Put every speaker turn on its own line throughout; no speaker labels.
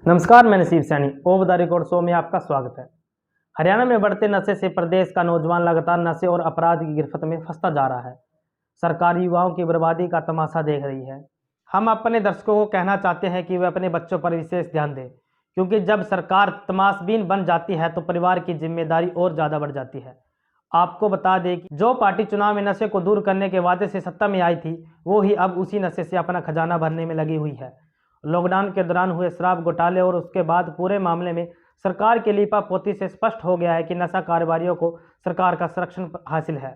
नमस्कार, मैं नसीब सैनी ओव द रिकॉर्ड शो में आपका स्वागत है। हरियाणा में बढ़ते नशे से प्रदेश का नौजवान लगातार नशे और अपराध की गिरफ्त में फंसता जा रहा है। सरकार युवाओं की बर्बादी का तमाशा देख रही है। हम अपने दर्शकों को कहना चाहते हैं कि वे अपने बच्चों पर विशेष ध्यान दें, क्योंकि जब सरकार तमाशबीन बन जाती है तो परिवार की जिम्मेदारी और ज़्यादा बढ़ जाती है। आपको बता दें कि जो पार्टी चुनाव में नशे को दूर करने के वादे से सत्ता में आई थी, वो ही अब उसी नशे से अपना खजाना भरने में लगी हुई है। लॉकडाउन के दौरान हुए शराब घोटाले और उसके बाद पूरे मामले में सरकार की लीपापोती से स्पष्ट हो गया है कि नशा कारोबारियों को सरकार का संरक्षण हासिल है।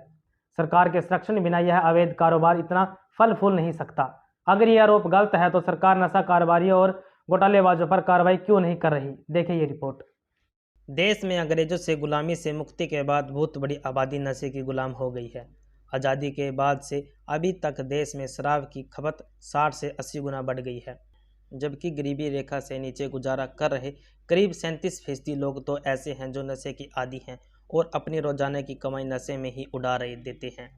सरकार के संरक्षण बिना यह अवैध कारोबार इतना फल फूल नहीं सकता। अगर यह आरोप गलत है तो सरकार नशा कारोबारियों और घोटालेबाजों पर कार्रवाई क्यों नहीं कर रही? देखिए ये रिपोर्ट। देश में अंग्रेजों से गुलामी से मुक्ति के बाद बहुत बड़ी आबादी नशे की गुलाम हो गई है। आज़ादी के बाद से अभी तक देश में शराब की खपत 60 से 80 गुना बढ़ गई है, जबकि गरीबी रेखा से नीचे गुजारा कर रहे करीब 37% लोग तो ऐसे हैं जो नशे की आदी हैं और अपनी रोजाना की कमाई नशे में ही उड़ा रहे देते हैं।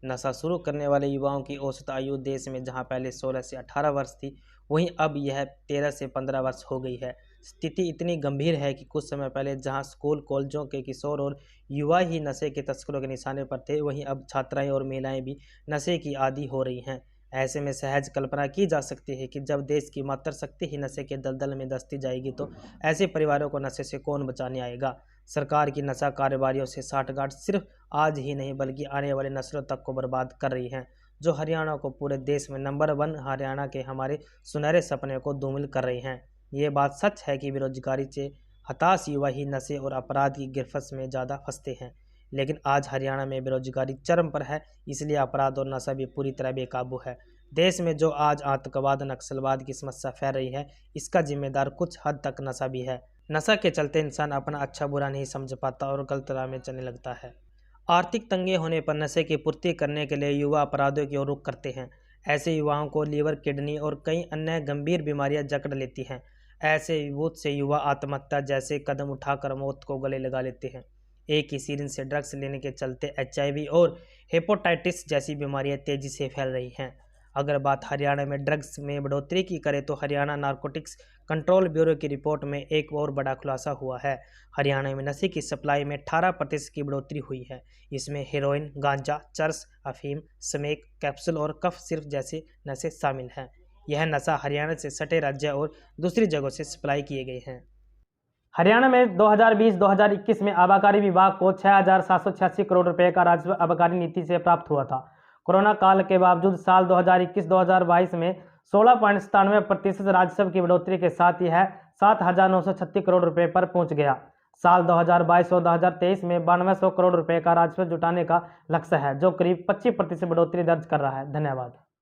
नशा शुरू करने वाले युवाओं की औसत आयु देश में जहां पहले 16 से 18 वर्ष थी, वहीं अब यह 13 से 15 वर्ष हो गई है। स्थिति इतनी गंभीर है कि कुछ समय पहले जहां स्कूल कॉलेजों के किशोर और युवा ही नशे के तस्करों के निशाने पर थे, वहीं अब छात्राएं और महिलाएं भी नशे की आदी हो रही हैं। ऐसे में सहज कल्पना की जा सकती है कि जब देश की मात्र शक्ति ही नशे के दलदल में दस्ती जाएगी तो ऐसे परिवारों को नशे से कौन बचाने आएगा। सरकार की नशा कारोबारियों से साठगांठ सिर्फ आज ही नहीं बल्कि आने वाले नस्लों तक को बर्बाद कर रही है, जो हरियाणा को पूरे देश में नंबर 1 हरियाणा के हमारे सुनहरे सपने को धूमिल कर रही हैं। ये बात सच है कि बेरोजगारी से हताश युवा ही नशे और अपराध की गिरफ्त में ज़्यादा फंसते हैं, लेकिन आज हरियाणा में बेरोजगारी चरम पर है, इसलिए अपराध और नशा भी पूरी तरह बेकाबू है। देश में जो आज आतंकवाद नक्सलवाद की समस्या फैल रही है, इसका जिम्मेदार कुछ हद तक नशा भी है। नशा के चलते इंसान अपना अच्छा बुरा नहीं समझ पाता और गलत राह में चलने लगता है। आर्थिक तंगी होने पर नशे की पूर्ति करने के लिए युवा अपराधों की ओर रुख करते हैं। ऐसे युवाओं को लीवर, किडनी और कई अन्य गंभीर बीमारियां जकड़ लेती हैं। ऐसे बहुत से युवा आत्महत्या जैसे कदम उठाकर मौत को गले लगा लेते हैं। एक ही सीजन से ड्रग्स लेने के चलते HIV और हेपेटाइटिस जैसी बीमारियां तेजी से फैल रही हैं। अगर बात हरियाणा में ड्रग्स में बढ़ोतरी की करें तो हरियाणा नारकोटिक्स कंट्रोल ब्यूरो की रिपोर्ट में एक और बड़ा खुलासा हुआ है। हरियाणा में नशे की सप्लाई में 18% की बढ़ोतरी हुई है। इसमें हेरोइन, गांजा, चरस, अफीम, स्मैक, कैप्सूल और कफ सिर्फ जैसे नशे शामिल हैं। यह नशा हरियाणा से सटे राज्य और दूसरी जगहों से सप्लाई किए गए हैं। हरियाणा में 2020-2021 में आबकारी विभाग को 6,786 करोड़ रुपए का राजस्व आबकारी नीति से प्राप्त हुआ था। कोरोना काल के बावजूद साल 2021-2022 में 16.97% राजस्व की बढ़ोतरी के साथ यह 7,936 करोड़ रुपए पर पहुंच गया। साल 2022 और 2023 में 9200 करोड़ रुपए का राजस्व जुटाने का लक्ष्य है, जो करीब 25% बढ़ोतरी दर्ज कर रहा है। धन्यवाद।